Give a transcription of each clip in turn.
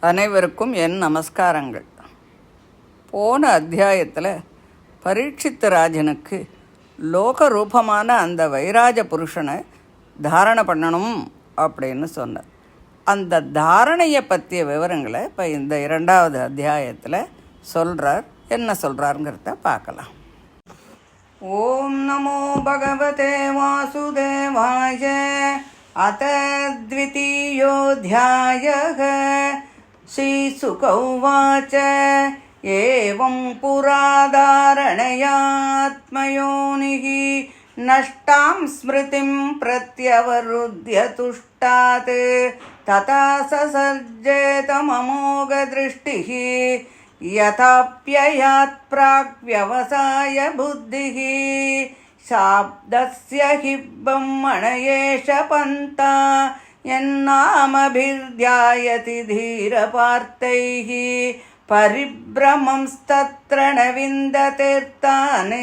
அனைவருக்கும் என் நமஸ்காரங்கள். போன அத்தியாயத்தில் பரீட்சித்து ராஜனுக்கு லோக ரூபமான அந்த வைராஜ புருஷனை தாரணை பண்ணணும் அப்படின்னு சொன்னார். அந்த தாரணையை பற்றிய விவரங்களை இப்போ இந்த 2வது அத்தியாயத்தில் சொல்கிறார். என்ன சொல்கிறாருங்கிறத பார்க்கலாம். ஓம் நமோ பகவதே வாசுதேவாய. அத த்விதீயோऽध्यायः. श्रीशुक उवाच एवं पुरादारणयात्मयोनिः नष्टां स्मृतिं प्रत्यवरुध्य तुष्टात् तथा ससर्जेतममोघदृष्टिः यथाप्ययात् प्राग्व्यवसाय बुद्धिः शाब्दस्य हि ब्रह्मणयेष पन्था यन्नामभिर्ध्यायति धीरपार्थैः परिभ्रमंस्तत्र न विन्दतीर्थान्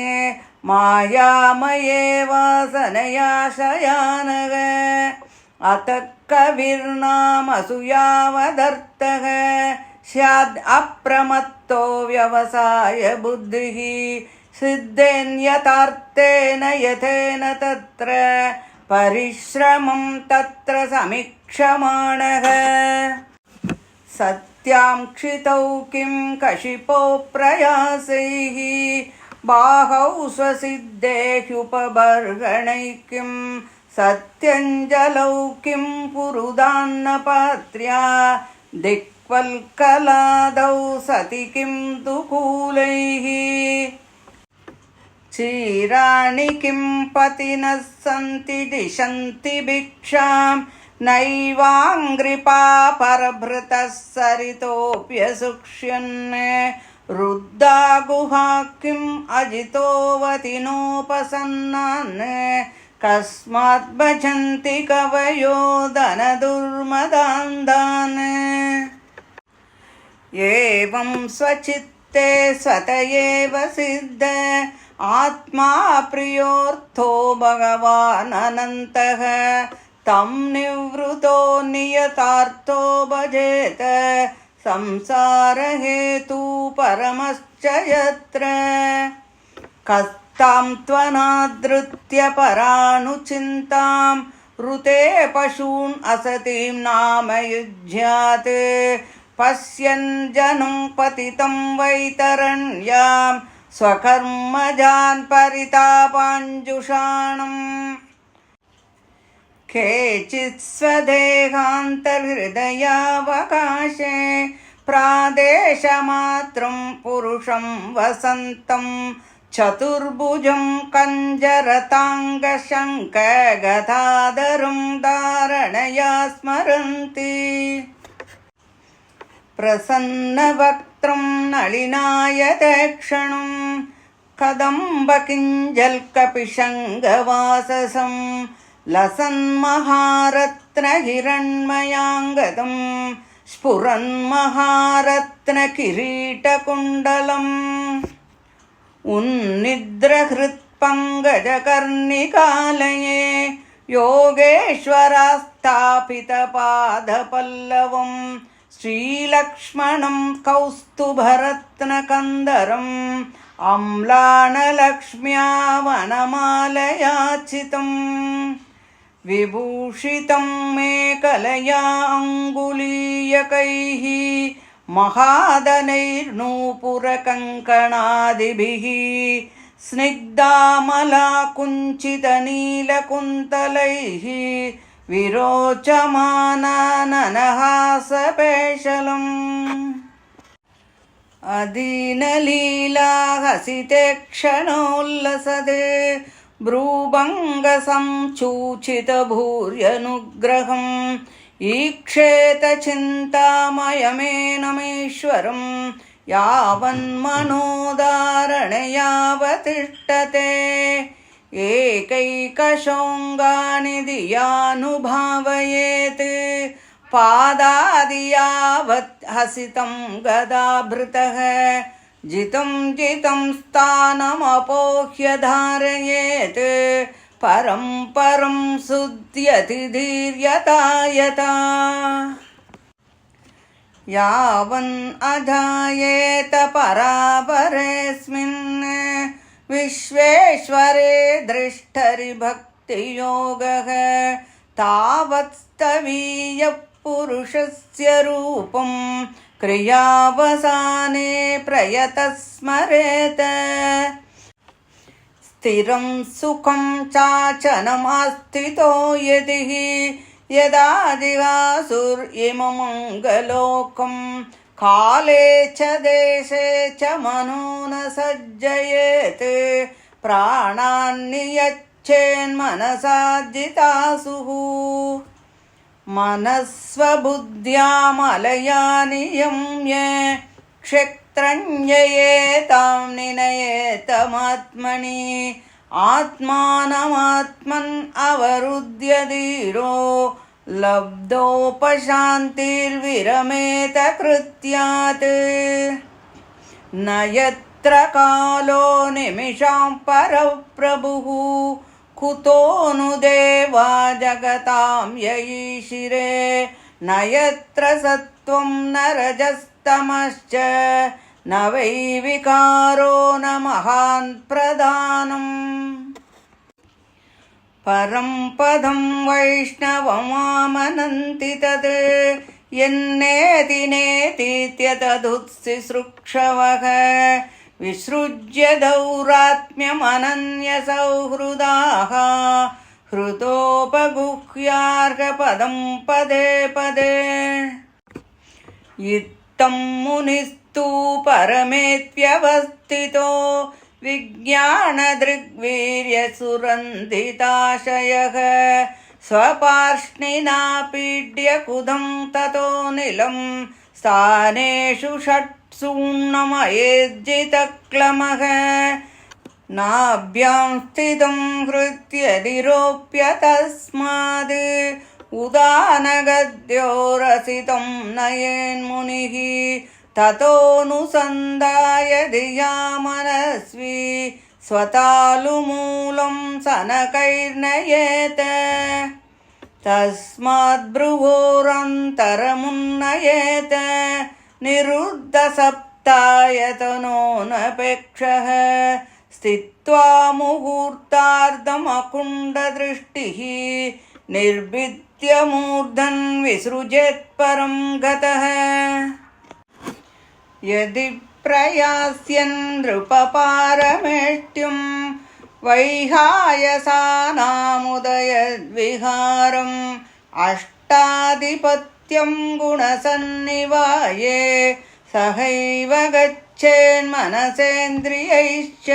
मायामये वासनयाशयानः अतः कविर्नामसूयावदर्थः स्याद् अप्रमत्तो व्यवसाय बुद्धिः सिद्धेन यथार्थेन यथेन तत्र परिश्रमं तत्र समीक्षमाणः. सत्यां क्षितौ किं कशिपो प्रयासैः बाहौ स्वसिद्धेह्युपबर्हणैः किं सत्यञ्जलौ किं पुरुदान्नपात्र्या दिक्वल्कलादौ सति किं दुकूलैः चीराणि किं पतिनः सन्ति दिशन्ति भिक्षां नैवाङ्घ्रिपा परभृतः सरितोऽप्यसुक्ष्यन् रुद्धा गुहा किम् अजितोऽवतिनोपसन्नान् कस्मात् भजन्ति कवयो धनदुर्मदान्धान्. एवं स्वचित्ते स्वत एव सिद्ध आत्मा प्रियोऽर्थो भगवान् अनन्तः तं निवृतो नियतार्थो भजेत संसारहेतु परमश्च यत्र कस्तां त्वनादृत्य परानुचिन्तां ऋते पशून् असतीं नाम युज्यात् पश्यन् जनं पतितं वैतरण्यां स्वकर्मजान् परितापाञ्जुषाणम् केचित् स्वदेहान्तर्हृदयावकाशे प्रादेशमात्रं पुरुषं वसन्तं चतुर्भुजं कञ्जरताङ्गशङ्खगदाधरं धारणया स्मरन्ति प्रसन्नवक्त्रं नलिनायतेक्षणं कदम्बकिञ्जल्कपिशङ्गवाससं लसन्महारत्नहिरण्मयाङ्गदं स्फुरन्महारत्नकिरीटकुण्डलम् उन्निद्रहृत्पङ्कजकर्णिकालये योगेश्वरास्थापितपादपल्लवम् श्रीलक्ष्मणं कौस्तुभरत्नकन्दरम् अम्लानलक्ष्म्या वनमालयाचितम् विभूषितं मेखलया अङ्गुलीयकैः महादनैर्नूपुरकङ्कणादिभिः स्निग्धामलाकुञ्चितनीलकुन्तलैः विरोचमाननहासपेशलम् अदीनलीलाहसिते क्षणोल्लसदे भ्रूभङ्गसंचूचितभूर्यनुग्रहम् ईक्षेत चिन्तामयमेनमीश्वरं यावन्मनोदारणयावतिष्ठते एकैकशोङ्गानि धियानुभावयेत् पादादियावत् हसितं गदाभृतः जितं जितं स्थानमपोह्य धारयेत् परं परं सुध्यति धीर्यता यथा यावन् अजायेत परापरेऽस्मिन् विश्वेश्वरे दृष्टरि भक्तियोगः तावत्स्तवीयः पुरुषस्य रूपं क्रियावसाने प्रयतः स्मरेत स्थिरं सुखं चाचलमास्थितो यदि यदा जिहासुर्यममङ्गलोकं काले च देशे च मनो न सज्जयेत् प्राणान् नियच्छेन्मनसार्जितासुः मनस्वबुद्ध्या मलया नियम्य क्षत्रञ्जयेतां निनयेतमात्मनि आत्मानमात्मन् अवरुद्ध्य धीरो लब्धोपशान्तिर्विरमेत कृत्यात् न यत्र कालो निमिषां परप्रभुः कुतोऽनुदेवा जगतां यईशिरे न यत्र सत्त्वं न रजस्तमश्च न वै विकारो न महान् प्रधानम् परं पदं वैष्णवमामनन्ति तद् यन्नेति नेतीत्यतदुत्सिसृक्षवः विसृज्य दौरात्म्यमनन्यसौहृदाः हृतोपगुह्यार्हपदं पदे पदे इत्थं मुनिस्तु परमेत्यवस्थितो विज्ञानदृग्वीर्यसुरन्धिताशयः स्वपार्ष्णिना पीड्य कुदं ततो निलं स्थानेषु षट्सूर्णमयेज्जितक्लमः नाभ्यां स्थितं हृत्य निरोप्य तस्माद् उदानगद्यो रसितं नयेन्मुनिः ततोऽनुसन्धाय धिया मनस्वी स्वतालुमूलं सनकैर्नयेत तस्माद्भ्रुवोरन्तरमुन्नयेत निरुद्धसप्तायतनोऽनपेक्षः स्थित्वा मुहूर्तार्धमकुण्डदृष्टिः निर्भिद्य मूर्धन् विसृजेत्परं गतः यदि प्रयास्यन् नृपपारमेष्ट्यं वैहायसानामुदयद्विहारम् अष्टाधिपत्यं गुणसन्निवाये सहैव गच्छेन्मनसेन्द्रियैश्च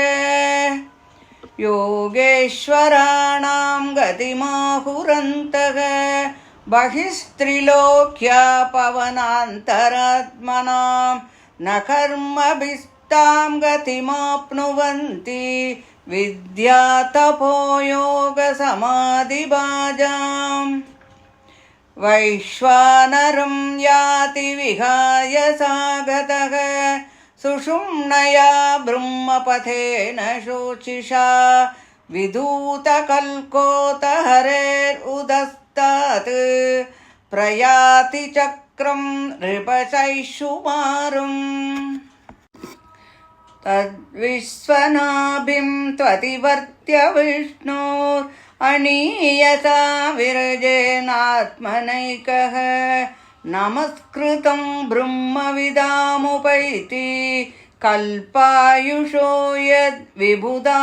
योगेश्वराणां गतिमाहुरन्तः बहिस्त्रिलोक्या पवनान्तरात्मनां न कर्मभिस्तां गतिमाप्नुवन्ति विद्या तपो योगसमाधिभाजाम् वैश्वानरं याति विहाय सागतः सुषुम्नया ब्रह्मपथेन शोचिषा विधूतकल्कोतहरेरुदस्तात् प्रयाति चक्रं नृपशैशुमारुम् तद्विश्वनाभिं त्वतिवर्त्य विष्णोरनीयसा विरजेनात्मनैकः नमस्कृतं ब्रह्मविदामुपैति कल्पायुषो यद्विबुधा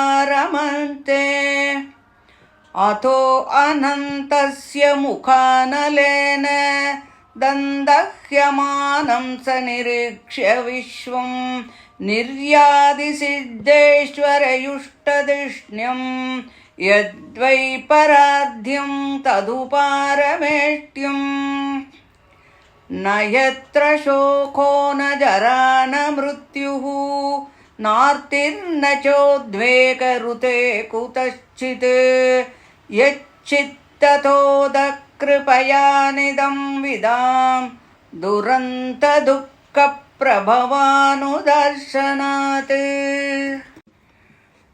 अतो अनन्तस्य मुखानलेन दन्दह्यमानं स निरीक्ष्य विश्वं निर्यादिसिद्धेश्वरयुष्टधिष्ण्यं यद्वै पराध्यं तदुपारमेष्ट्यम् न यत्र शोको न जरा न मृत्युः नार्तिर्न चोद्वेगरुते कुतश्चित् यच्चित्ततोदकृपयानिदं विदां दुरन्तदुःखप्रभवानुदर्शनात्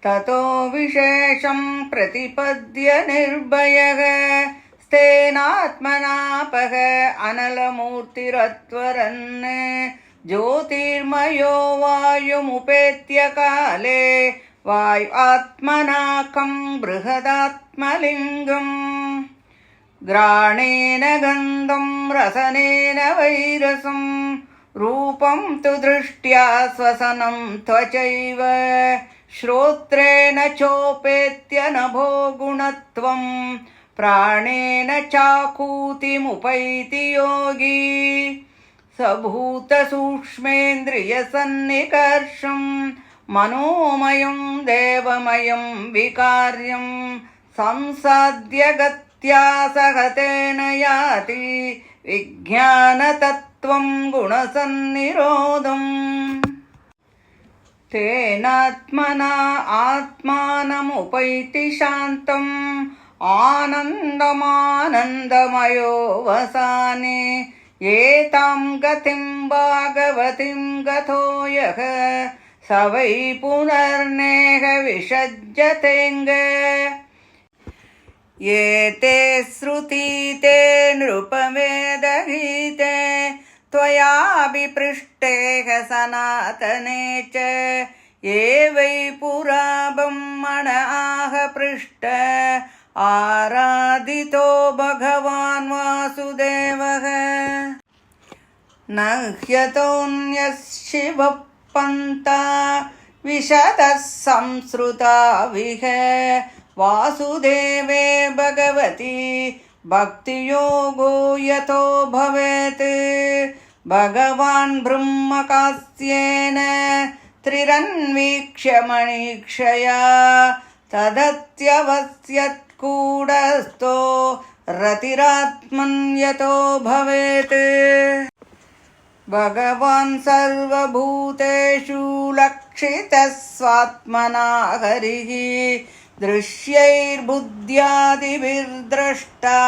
ततो विशेषं प्रतिपद्य निर्भयः तेनात्मनापः अनलमूर्तिरत्वरन् ज्योतिर्मयो वायुमुपेत्य काले वायु आत्मनाकं बृहदात्मलिङ्गम् घ्राणेन गन्धं रसनेन वैरसं रूपं तु दृष्ट्या स्वसनं त्वचैव श्रोत्रेण चोपेत्य नभो गुणत्वं प्राणेन चाकूतिमुपैति योगी सभूतसूक्ष्मेन्द्रियसन्निकर्षं मनोमयं देवमयं विकार्यं संसाद्य गत्या सहतेन याति विज्ञानतत्त्वं गुणसन्निरोधम् तेनात्मना आत्मानमुपैति शान्तम् आनन्दमानन्दमयो वसाने एतां गतिं भागवतीं गतो यः स वै पुनर्नेह विषज्यतेऽङ्ग ये ते श्रुतीते नृपवेदगीते त्वयाभिपृष्टेः सनातने च ये वै पुरा ब्रह्मणाः पृष्ट आराधितो भगवान् वासुदेवः न ह्यतोऽन्यः शिवः पन्था विशतः संसृता विह वासुदेवे भगवती भक्तियोगो यतो भवेत् भगवान् ब्रह्मकास्येन त्रिरन्वीक्ष्य मणिक्षया तदत्यवस्यत्कूटस्थो रतिरात्मन् यतो भवेत् भगवान् सर्वभूतेषु लक्षितः स्वात्मना हरिः दृश्यैर्बुद्ध्यादिभिर्द्रष्टा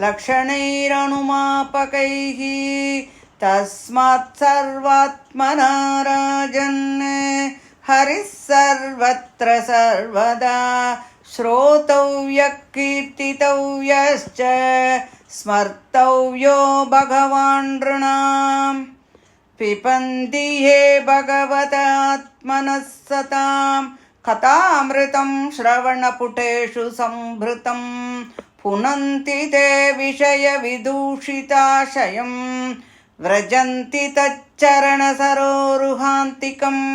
लक्षणैरनुमापकैः तस्मात् सर्वात्मना राजन् हरिः सर्वत्र सर्वदा श्रोतव्यः कीर्तितव्यश्च स्मर्तव्यो भगवान् नृणाम् पिबन्ति ये भगवतात्मनः सताम् कथामृतं श्रवणपुटेषु सम्भृतं पुनन्ति ते विषयविदूषिताशयं व्रजन्ति तच्चरणसरोरुहान्तिकम्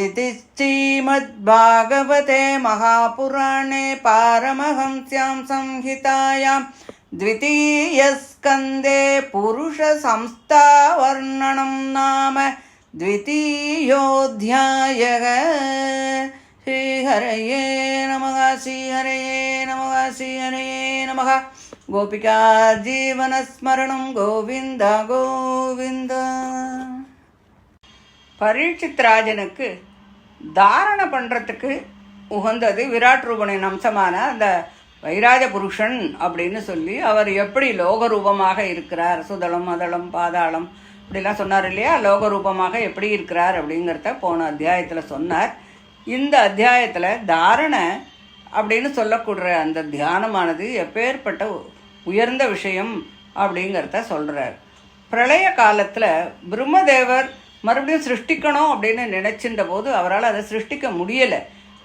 इति श्रीमद्भागवते महापुराणे पारमहंस्यां संहितायां द्वितीयस्कन्धे पुरुषसंस्थावर्णनं नाम द्वितीयोऽध्यायः। श्रीहरये नमः श्रीहरये नमः श्रीहरये नमः। गोपिका जीवनस्मरणं गोविन्द गोविन्द। பரீட்சித் ராஜனுக்கு தாரண பண்ணுறதுக்கு உகந்தது விராட் ரூபனின் அம்சமான அந்த வைராஜ புருஷன் அப்படின்னு சொல்லி அவர் எப்படி லோகரூபமாக இருக்கிறார், சுதளம் அதளம் பாதாளம் இப்படிலாம் சொன்னார் இல்லையா, லோகரூபமாக எப்படி இருக்கிறார் அப்படிங்கிறத போன அத்தியாயத்தில் சொன்னார். இந்த அத்தியாயத்தில் தாரண அப்படின்னு சொல்லக்கூடிய அந்த தியானமானது எப்பேற்பட்ட உயர்ந்த விஷயம் அப்படிங்கிறத சொல்கிறார். பிரளய காலத்தில் பிரம்மதேவர் மறுபடியும் சிருஷ்டிக்கணும் அப்படின்னு நினச்சின்ற போது அவரால் அதை சிருஷ்டிக்க முடியலை,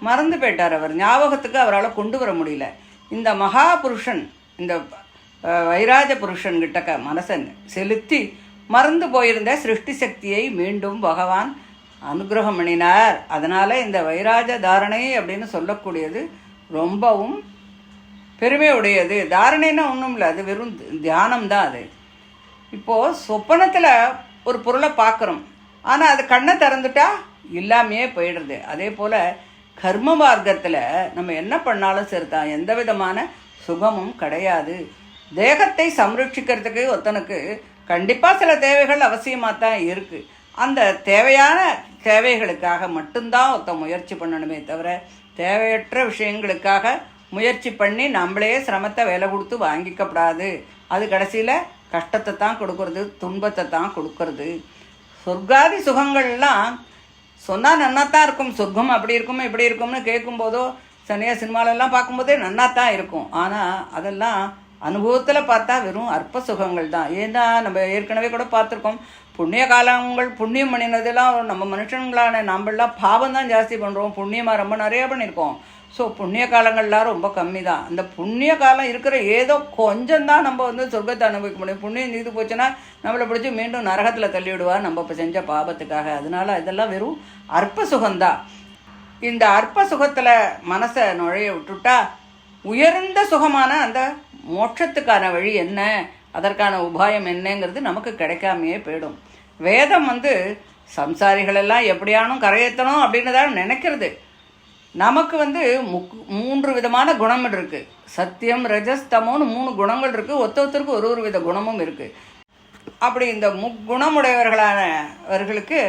மறந்து போயிட்டார். அவர் ஞாபகத்துக்கு அவரால் கொண்டு வர முடியல. இந்த மகாபுருஷன் இந்த வைராஜ புருஷன்கிட்ட மனசன் செலுத்தி மறந்து போயிருந்த சிருஷ்டி சக்தியை மீண்டும் பகவான் அனுகிரகம் பண்ணினார். அதனால் இந்த வைராஜ தாரணை அப்படின்னு சொல்லக்கூடியது ரொம்பவும் பெருமை உடையது. தாரணைன்னா ஒன்றும் இல்லை, அது வெறும் தியானம்தான். அது இப்போது சொப்பனத்தில் ஒரு பொருளை பார்க்குறோம், ஆனால் அது கண்ணை திறந்துட்டா இல்லாமையே போயிடுறது. அதே போல் கர்ம மார்க்கத்தில் நம்ம என்ன பண்ணாலும் சரிதான், எந்த விதமான சுகமும் கிடையாது. தேகத்தை சம்ரட்சிக்கிறதுக்கு ஒருத்தனுக்கு கண்டிப்பாக சில தேவைகள் அவசியமாக தான் இருக்குது. அந்த தேவையான தேவைகளுக்காக மட்டும்தான் ஒருத்தன் முயற்சி பண்ணணுமே தவிர தேவையற்ற விஷயங்களுக்காக முயற்சி பண்ணி நம்மளே சிரமத்தை விலை கொடுத்து வாங்கிக்கப்படாது. அது கடைசியில் கஷ்டத்தை தான் கொடுக்கறது, துன்பத்தை தான் கொடுக்கறது. சொர்க்காதி சுகங்கள்லாம் சொன்னால் நன்னா தான் இருக்கும், சொர்க்கம் அப்படி இருக்கும் இப்படி இருக்கும்னு கேட்கும்போதோ தனியாக சினிமாலெல்லாம் பார்க்கும்போதே நன்னா தான் இருக்கும். ஆனால் அதெல்லாம் அனுபவத்தில் பார்த்தா வெறும் அற்ப சுகங்கள் தான். ஏன்னா நம்ம ஏற்கனவே கூட பார்த்துருக்கோம், புண்ணிய காலங்கள் புண்ணியம் பண்ணினதெல்லாம் நம்ம மனுஷங்களான நம்மளாம் பாவம் தான் ஜாஸ்தி பண்ணுறோம், புண்ணியமாக ரொம்ப நிறையா பண்ணியிருக்கோம். ஸோ புண்ணிய காலங்கள்லாம் ரொம்ப கம்மி தான். அந்த புண்ணிய காலம் இருக்கிற ஏதோ கொஞ்சம் தான் நம்ம வந்து சொர்க்கத்தை அனுபவிக்க முடியும். புண்ணியம் தீர்த்து போச்சுன்னா நம்மளை பிடிச்சி மீண்டும் நரகத்தில் தள்ளிவிடுவா நம்ம இப்போ செஞ்ச பாபத்துக்காக. அதனால இதெல்லாம் வெறும் அற்ப சுகம்தான். இந்த அற்ப சுகத்தில் மனசை நுழைய விட்டுட்டா உயர்ந்த சுகமான அந்த மோட்சத்துக்கான வழி என்ன, அதற்கான உபாயம் என்னங்கிறது நமக்கு கிடைக்காமையே போயிடும். வேதம் வந்து சம்சாரிகளெல்லாம் எப்படியானும் கரையேற்றணும் அப்படின்னு தான் நினைக்கிறது. நமக்கு வந்து 3 விதமான குணம் இருக்குது. சத்தியம், ரஜஸ், தமோன்னு 3 குணங்கள் இருக்குது. ஒருத்தருக்கு ஒரு வித குணமும் இருக்குது. அப்படி இந்த முக்குணமுடையவர்களானவர்களுக்கு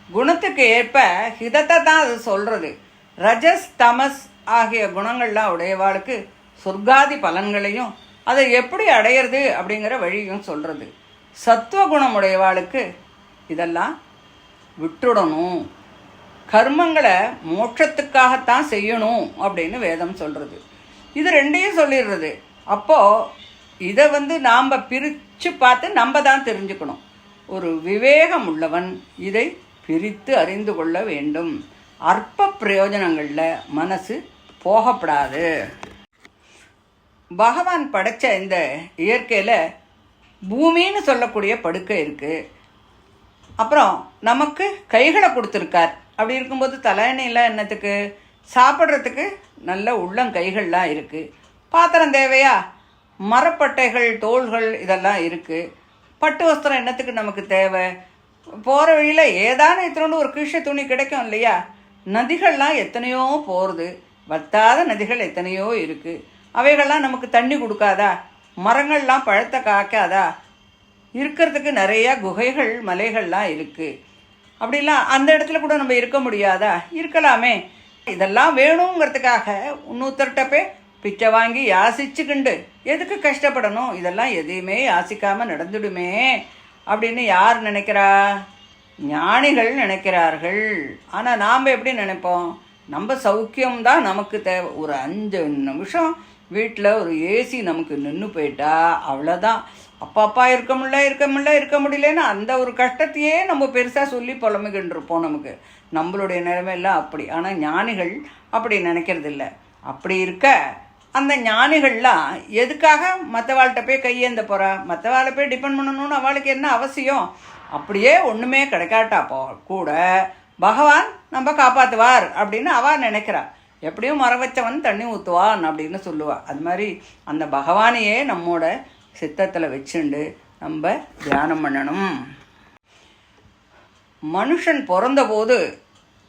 குணத்துக்கு ஏற்ப ஹிதத்தை தான் அது சொல்கிறது. ரஜஸ், தமஸ் ஆகிய குணங்கள்லாம் உடையவாளுக்கு சொர்க்காதி பலன்களையும் அதை எப்படி அடையிறது அப்படிங்கிற வழியும் சொல்கிறது. சத்துவகுணம் உடையவாளுக்கு இதெல்லாம் விட்டுடணும், கர்மங்களை மோட்சத்துக்காகத்தான் செய்யணும் அப்படின்னு வேதம் சொல்கிறது. இது ரெண்டையும் சொல்லிடுறது. அப்போது இதை வந்து நாம் பிரித்து பார்த்து நம்ம தான் தெரிஞ்சுக்கணும். ஒரு விவேகம் உள்ளவன் இதை பிரித்து அறிந்து கொள்ள வேண்டும். அற்ப பிரயோஜனங்களில் மனசு போகப்படாது. பகவான் படைத்த இந்த இயற்கையில் பூமின்னு சொல்லக்கூடிய படுக்கை இருக்குது. அப்புறம் நமக்கு கைகளை கொடுத்துருக்கார். அப்படி இருக்கும்போது தலையணையெல்லாம் என்னத்துக்கு? சாப்பிட்றதுக்கு நல்ல உள்ளங்கைகள்லாம் இருக்குது. பாத்திரம் தேவையா? மரப்பட்டைகள், தோள்கள் இதெல்லாம் இருக்குது. பட்டு வஸ்திரம் என்னத்துக்கு நமக்கு தேவை? போகிற வழியில் ஏதான இத்தனோண்டு ஒரு கிழிச்ச துணி கிடைக்கும் இல்லையா? நதிகள்லாம் எத்தனையோ போகிறது, வத்தாத நதிகள் எத்தனையோ இருக்குது. அவைகள்லாம் நமக்கு தண்ணி கொடுக்காதா? மரங்கள்லாம் பழத்தை காக்காதா? இருக்கிறதுக்கு நிறையா குகைகள், மலைகள்லாம் இருக்குது. அப்படிலாம் அந்த இடத்துல கூட நம்ம இருக்க முடியாதா? இருக்கலாமே. இதெல்லாம் வேணுங்கிறதுக்காக இன்னொருத்தர்கிட்ட போய் பிச்சை வாங்கி யாசிச்சுக்கிண்டு எதுக்கு கஷ்டப்படணும்? இதெல்லாம் எதையுமே யாசிக்காமல் நடந்துடுமே அப்படின்னு யார் நினைக்கிறா? ஞானிகள் நினைக்கிறார்கள். ஆனால் நாம் எப்படி நினைப்போம்? நம்ம சௌக்கியம்தான் நமக்கு தேவை. ஒரு 5 நிமிஷம் வீட்டில் ஒரு ஏசி நமக்கு நின்று போயிட்டா அவ்வளோதான். அப்பா இருக்க முடியலன்னு அந்த ஒரு கஷ்டத்தையே நம்ம பெருசாக சொல்லி புலம்புகிட்டு இருப்போம். நமக்கு நம்மளுடைய நிலைமையெல்லாம் அப்படி. ஆனால் ஞானிகள் அப்படி நினைக்கிறது இல்லை. அப்படி இருக்க அந்த ஞானிகள்லாம் எதுக்காக மற்றவாள்கிட்ட போய் கையேந்த போகிறா? மற்றவாளை போய் டிபெண்ட் பண்ணணும்னு அவளுக்கு என்ன அவசியம்? அப்படியே ஒன்றுமே கிடைக்காட்டா கூட பகவான் நம்ம காப்பாற்றுவார் அப்படின்னு அவள் நினைக்கிறா. எப்படியும் மரம் வச்சவன் தண்ணி ஊற்றுவான் அப்படின்னு சொல்லுவாள். அது மாதிரி அந்த பகவானையே நம்மோட சித்தத்தில் வச்சுண்டு நம்ம தியானம் பண்ணணும். மனுஷன் பிறந்தபோது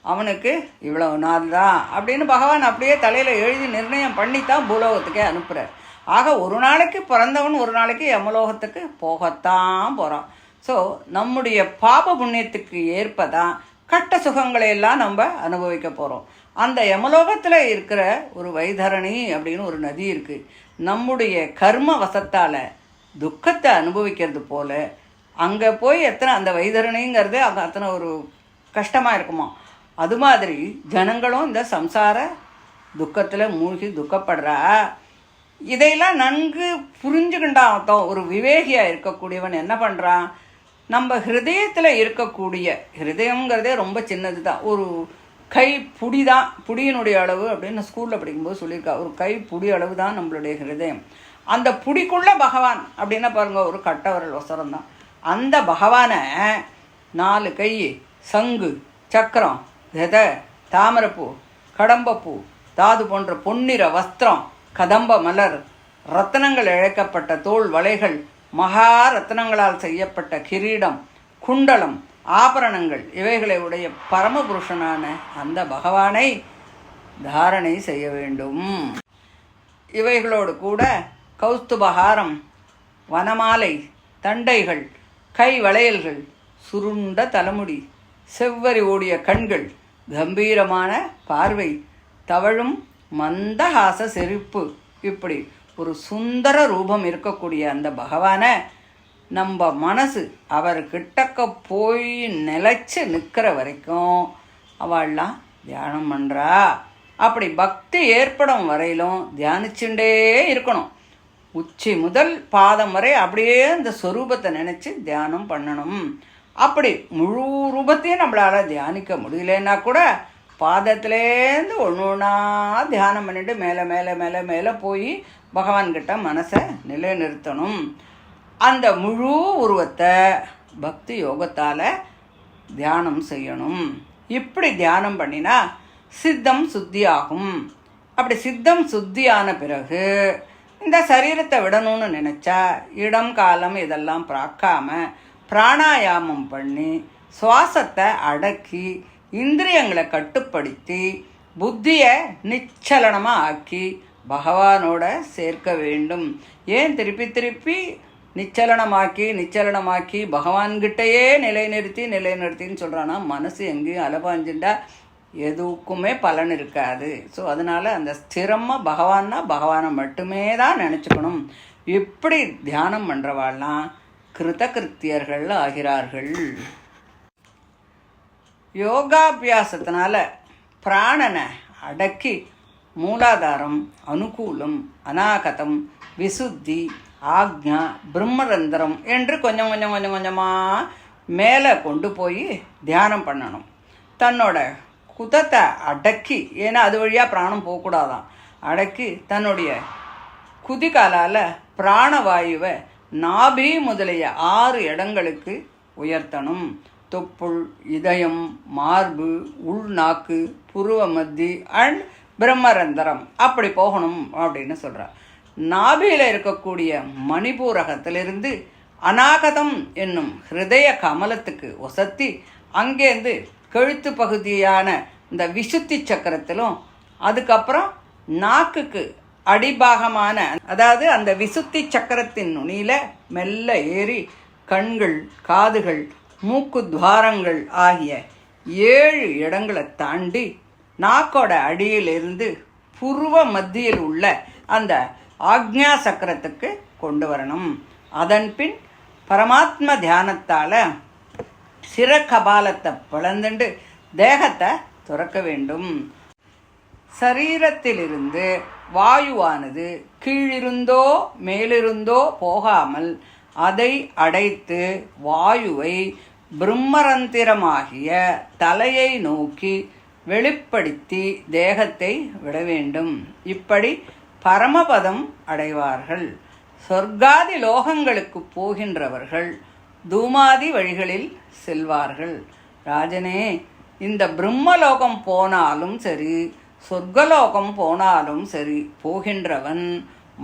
அவனுக்கு இவ்வளவு நாள் தான் அப்படின்னு பகவான் அப்படியே தலையில் எழுதி நிர்ணயம் பண்ணித்தான் பூலோகத்துக்கே அனுப்புகிறார். ஆக ஒரு நாளைக்கு பிறந்தவன் ஒரு நாளைக்கு யமலோகத்துக்கு போகத்தான் போகிறான். ஸோ நம்முடைய பாப புண்ணியத்துக்கு ஏற்பதான் கட்ட சுகங்களையெல்லாம் நம்ம அனுபவிக்க போகிறோம். அந்த யமலோகத்தில் இருக்கிற ஒரு வைதரணி அப்படின்னு ஒரு நதி இருக்குது. நம்முடைய கர்ம வசத்தால் துக்கத்தை அனுபவிக்கிறது போல் அங்கே போய் அந்த வைதரணிங்கிறது அங்கே அத்தனை ஒரு கஷ்டமாக இருக்குமா? அது மாதிரி ஜனங்களும் இந்த சம்சார துக்கத்தில் மூழ்கி துக்கப்படுறா. இதையெல்லாம் நன்கு புரிஞ்சுக்கிண்டான் ஒரு விவேகியாக இருக்கக்கூடியவன் என்ன பண்ணுறான்? நம்ம ஹிருதயத்தில் இருக்கக்கூடிய, ஹிருதயங்கிறதே ரொம்ப சின்னது தான், ஒரு கை புடி தான், புடியினுடைய அளவு அப்படின்னு ஸ்கூலில் படிக்கும்போது சொல்லியிருக்கா. ஒரு கை புடி அளவு தான் நம்மளுடைய ஹிருதயம். அந்த புடிக்குள்ள பகவான் அப்படின்னா பாருங்க, ஒரு கட்டவரல் வசரம் தான். அந்த பகவானை 4 கை, சங்கு, சக்கரம், கதை, தாமரைப்பூ, கடம்பப்பூ, தாது போன்ற பொன்னிற வஸ்திரம், கதம்ப மலர், ரத்தனங்கள் இழைக்கப்பட்ட தோல் வளைகள், மகா ரத்னங்களால் செய்யப்பட்ட கிரீடம், குண்டலம், ஆபரணங்கள் இவைகளை உடைய பரமபுருஷனான அந்த பகவானை தாரணை செய்ய வேண்டும். இவைகளோடு கூட கௌஸ்துபஹாரம், வனமாலை, தண்டைகள், கை வளையல்கள், சுருண்ட தலைமுடி, செவ்வரி ஓடிய கண்கள், கம்பீரமான பார்வை, தவழும் மந்தஹாச செறிப்பு, இப்படி ஒரு சுந்தர ரூபம் இருக்கக்கூடிய அந்த பகவானை நம்ம மனசு அவர் கிட்டக்க போய் நிலைச்சு நிற்கிற வரைக்கும் அவள்லாம் தியானம் பண்ணுறா. அப்படி பக்தி ஏற்படும் வரையிலும் தியானிச்சுட்டே இருக்கணும். உச்சி முதல் பாதம் வரை அப்படியே அந்த ஸ்வரூபத்தை நினச்சி தியானம் பண்ணணும். அப்படி முழு ரூபத்தையும் நம்மளால் தியானிக்க முடியலன்னா கூட பாதத்திலேருந்து ஒன்று ஒன்றா தியானம் பண்ணிட்டு மேலே மேலே மேலே மேலே போய் பகவான்கிட்ட மனசை நிலைநிறுத்தணும். அந்த முழு உருவத்தை பக்தி யோகத்தால் தியானம் செய்யணும். இப்படி தியானம் பண்ணினா சித்தம் சுத்தி ஆகும். அப்படி சித்தம் சுத்தியான பிறகு இந்த சரீரத்தை விடணும்னு நினச்சா இடம் காலம் இதெல்லாம் பார்க்காம பிராணாயாமம் பண்ணி சுவாசத்தை அடக்கி இந்திரியங்களை கட்டுப்படுத்தி புத்தியை நிச்சலனமாக ஆக்கி பகவானோட சேர்க்க வேண்டும். ஏன் திருப்பி திருப்பி நிச்சலனமாக்கி பகவான்கிட்டையே நிலைநிறுத்தின்னு சொல்கிறான்னா மனசு எங்கேயும் அலபாஞ்சுண்டா எதுக்குமே பலன் இருக்காது. ஸோ அதனால் அந்த ஸ்திரமாக பகவானை மட்டுமே தான் நினச்சிக்கணும். இப்படி தியானம் பண்ணுறவாள்லாம் கிருத்தகிருத்தியர்கள் ஆகிறார்கள். யோகாபியாசத்தினால பிராணனை அடக்கி மூலாதாரம், அனுகூலம், அநாகதம், விசுத்தி, ஆக்ஞா, பிரம்மரந்திரம் என்று கொஞ்சம் கொஞ்சமாக மேலே கொண்டு போய் தியானம் பண்ணணும். தன்னோட குதத்தை அடக்கி, ஏன்னா அது வழியாக பிராணம் போகக்கூடாதான், அடக்கி தன்னுடைய குதிகாலால் பிராணவாயுவை நாபி முதலிய 6 இடங்களுக்கு உயர்த்தணும். தொப்புள், இதயம், மார்பு, உள்நாக்கு, புருவ மத்தி அண்ட் பிரம்மரந்தரம் அப்படி போகணும் அப்படின்னு சொல்கிறார். நாபியில் இருக்கக்கூடிய மணிபூரகத்திலிருந்து அநாகதம் என்னும் ஹிருதய கமலத்துக்கு ஒசத்தி அங்கேருந்து கழுத்து பகுதியான இந்த விசுத்தி சக்கரத்திலும், அதுக்கப்புறம் நாக்குக்கு அடிபாகமான அதாவது அந்த விசுத்தி சக்கரத்தின் நுனியில் மெல்ல ஏறி கண்கள், காதுகள், மூக்கு துவாரங்கள் ஆகிய 7 இடங்களை தாண்டி நாக்கோட அடியிலிருந்து புருவ மத்தியில் உள்ள அந்த ஆக்ஞா சக்கரத்துக்கு கொண்டு வரணும். அதன் பின் பரமாத்ம தியானத்தால் சிரகபாலத்தை பிளந்துண்டு தேகத்தை துறக்க வேண்டும். சரீரத்திலிருந்து வாயுவானது கீழிருந்தோ மேலிருந்தோ போகாமல் அதை அடைத்து வாயுவை பிரம்மரந்திரமாகிய தலையை நோக்கி வெளிப்படுத்தி தேகத்தை விட வேண்டும். இப்படி பரமபதம் அடைவார்கள். சொர்க்காதி லோகங்களுக்கு போகின்றவர்கள் தூமாதி வழிகளில் செல்வார்கள். ராஜனே, இந்த பிரம்மலோகம் போனாலும் சரி, சொர்க்கலோகம் போனாலும் சரி, போகின்றவன்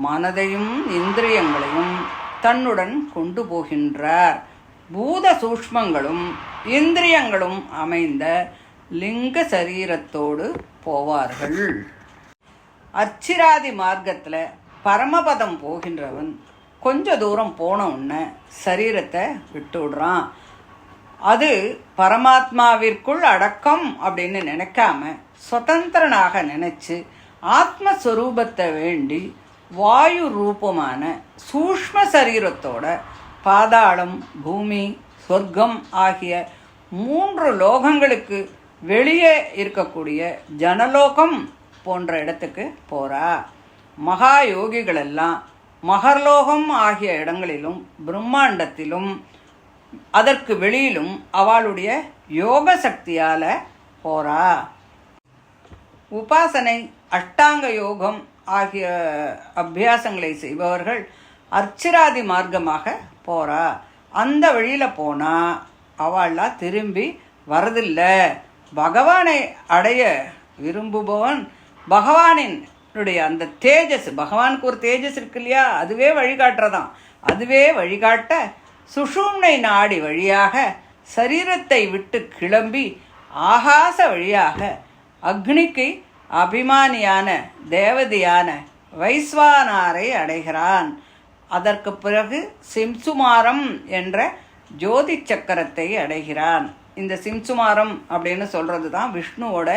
மனதையும் இந்திரியங்களையும் தன்னுடன் கொண்டு போகின்றார். பூத சூஷ்மங்களும் இந்திரியங்களும் அமைந்த லிங்க சரீரத்தோடு போவார்கள். அர்ச்சிராதி மார்க்கத்தில் பரமபதம் போகின்றவன் கொஞ்ச தூரம் போன உடனே சரீரத்தை விட்டு விடுறான். அது பரமாத்மாவிற்குள் அடக்கம் அப்படின்னு நினைக்காம சுதந்திரனாக நினைச்சு ஆத்மஸ்வரூபத்தை வேண்டி வாயு ரூபமான சூஷ்ம சரீரத்தோட பாதாளம், பூமி, சொர்க்கம் ஆகிய 3 லோகங்களுக்கு வெளியே இருக்கக்கூடிய ஜனலோகம் போன்ற இடத்துக்கு போறா. மகா யோகிகளெல்லாம் மகர்லோகம் ஆகிய இடங்களிலும் பிரம்மாண்டத்திலும் அதற்கு வெளியிலும் அவளுடைய யோக சக்தியால் போறா. உபாசனை, அஷ்டாங்க யோகம் ஆகிய அபியாசங்களை செய்பவர்கள் அர்ச்சிராதி மார்க்கமாக போறா. அந்த வழியில் போனால் அவள்லாம் திரும்பி வரதில்லை. பகவானை அடைய விரும்புபவன் பகவானினுடைய அந்த தேஜஸ், பகவானுக்கு ஒரு தேஜஸ் இருக்கு இல்லையா, அதுவே வழிகாட்டுறதான். அதுவே வழிகாட்ட சுஷும்னை நாடி வழியாக சரீரத்தை விட்டு கிளம்பி ஆகாச வழியாக அக்னிக்கு அபிமானியான தேவதையான வைஸ்வானாரை அடைகிறான். அதற்கு பிறகு சிம்சுமாரம் என்ற ஜோதி சக்கரத்தை அடைகிறான். இந்த சிம்சுமாரம் அப்படின்னு சொல்கிறது தான் விஷ்ணுவோட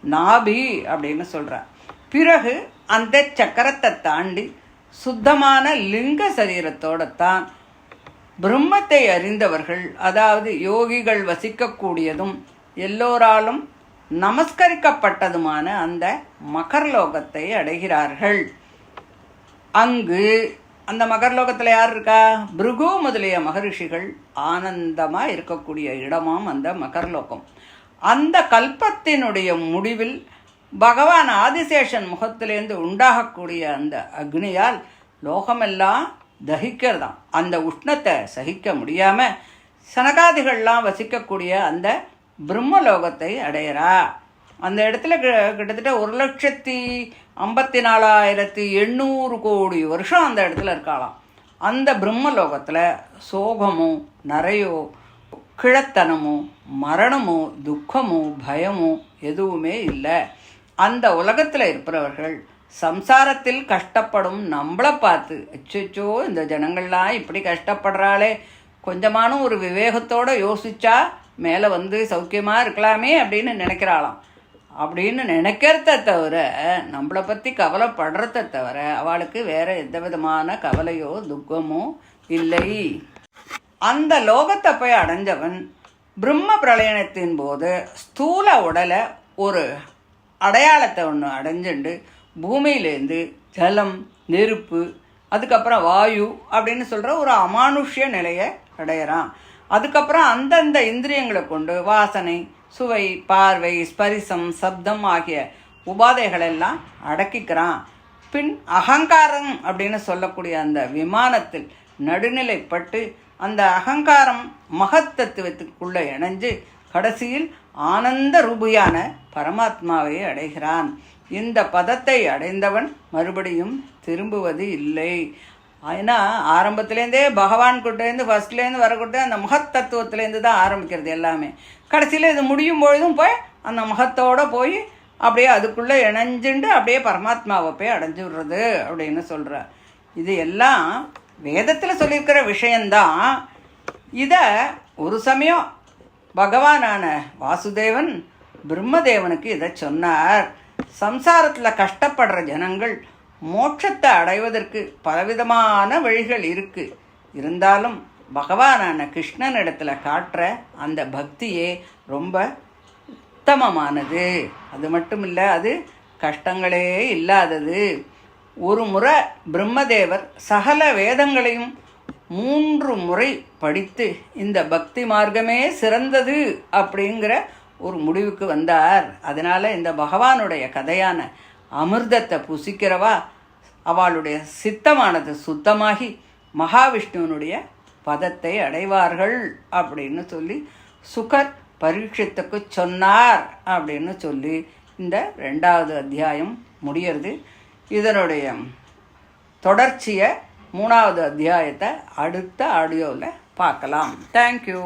நாபி அப்படின்னு சொல்கிறார். பிறகு அந்த சக்கரத்தை தாண்டி சுத்தமான லிங்க சரீரத்தோட தான் பிரம்மத்தை அறிந்தவர்கள், அதாவது யோகிகள் வசிக்கக்கூடியதும் எல்லோராலும் நமஸ்கரிக்கப்பட்டதுமான அந்த மகர்லோகத்தை அடைகிறார்கள். அங்கு அந்த மகர்லோகத்தில் யார் இருக்கா? பிருகு முதலிய மகரிஷிகள் ஆனந்தமாக இருக்கக்கூடிய இடமாம் அந்த மகர்லோகம். அந்த கல்பத்தினுடைய முடிவில் பகவான் ஆதிசேஷன் முகத்திலேருந்து உண்டாகக்கூடிய அந்த அக்னியால் லோகமெல்லாம் தகிக்கிறதாம். அந்த உஷ்ணத்தை சகிக்க முடியாமல் சனகாதிகள்லாம் வசிக்கக்கூடிய அந்த பிரம்மலோகத்தை அடையிறா. அந்த இடத்துல கிட்டத்தட்ட 1,54,800 கோடி வருஷம் அந்த இடத்துல இருக்கலாம். அந்த பிரம்மலோகத்தில் சோகமோ நரையோ கிழத்தனமோ மரணமோ துக்கமோ பயமோ எதுவுமே இல்லை. அந்த உலகத்தில் இருக்கிறவர்கள் சம்சாரத்தில் கஷ்டப்படும் நம்மளை பார்த்து அச்சோ இந்த ஜனங்கள்லாம் இப்படி கஷ்டப்படுறாளே, கொஞ்சமான ஒரு விவேகத்தோடு யோசிச்சா மேலே வந்து சௌக்கியமாக இருக்கலாமே அப்படின்னு நினைக்கிறாளாம். அப்படின்னு நினைக்கிறத தவிர நம்மளை பற்றி கவலைப்படுறத தவிர அவளுக்கு வேறு எந்த விதமான கவலையோ துக்கமோ இல்லை. அந்த லோகத்தை போய் அடைஞ்சவன் பிரம்ம பிரளயனத்தின் போது ஸ்தூல உடலை ஒரு அடையாளத்தை ஒன்று அடைஞ்சுண்டு பூமியிலேருந்து ஜலம் நெருப்பு அதுக்கப்புறம் வாயு அப்படின்னு சொல்கிற ஒரு அமானுஷ்ய நிலையை அடையிறான். அதுக்கப்புறம் அந்தந்த இந்திரியங்களை கொண்டு வாசனை சுவை பார்வை ஸ்பரிசம் சப்தம் ஆகிய உபாதைகளெல்லாம் அடக்கிக்கிறான். பின் அகங்காரம் அப்படின்னு சொல்லக்கூடிய அந்த விமானத்தில் நடுநிலைப்பட்டு அந்த அகங்காரம் மகத்தத்துவத்துக்குள்ளே இணைஞ்சு கடைசியில் ஆனந்த ரூபியான பரமாத்மாவை அடைகிறான். இந்த பதத்தை அடைந்தவன் மறுபடியும் திரும்புவது இல்லை. ஏன்னா ஆரம்பத்துலேருந்தே பகவான்கிட்டேருந்து ஃபஸ்ட்லேருந்து வரக்கூட்ட அந்த மகத்தத்துவத்துலேருந்து தான் ஆரம்பிக்கிறது எல்லாமே. கடைசியில் இது முடியும் பொழுதும் போய் அந்த மகத்தோடு போய் அப்படியே அதுக்குள்ளே இணைஞ்சுண்டு அப்படியே பரமாத்மாவை போய் அடைஞ்சு விடுறது அப்படின்னு சொல்கிறார். இது எல்லாம் வேதத்தில் சொல்லியிருக்கிற விஷயந்தான். இதை ஒரு சமயம் பகவானான வாசுதேவன் பிரம்மதேவனுக்கு இதை சொன்னார். சம்சாரத்தில் கஷ்டப்படுற ஜனங்கள் மோட்சத்தை அடைவதற்கு பலவிதமான வழிகள் இருக்குது. இருந்தாலும் பகவானான கிருஷ்ணனிடத்தில் காட்டுற அந்த பக்தியே ரொம்ப உத்தமமானது. அது மட்டும் இல்லை, அது கஷ்டங்களே இல்லாதது. ஒரு முறை பிரம்மதேவர் சகல வேதங்களையும் 3 முறை படித்து இந்த பக்தி மார்க்கமே சிறந்தது அப்படிங்கிற ஒரு முடிவுக்கு வந்தார். அதனால் இந்த பகவானுடைய கதையான அமிர்தத்தை புசிக்கிறவா அவளுடைய சித்தமானது சுத்தமாகி மகாவிஷ்ணுவனுடைய பதத்தை அடைவார்கள் அப்படின்னு சொல்லி சுகர் பரீட்சித்துக்கு சொன்னார் அப்படின்னு சொல்லி இந்த 2வது அத்தியாயம் முடியறது. இதனுடைய தொடர்ச்சியை 3வது அத்தியாயத்தை அடுத்த ஆடியோவில் பார்க்கலாம். தேங்க்யூ.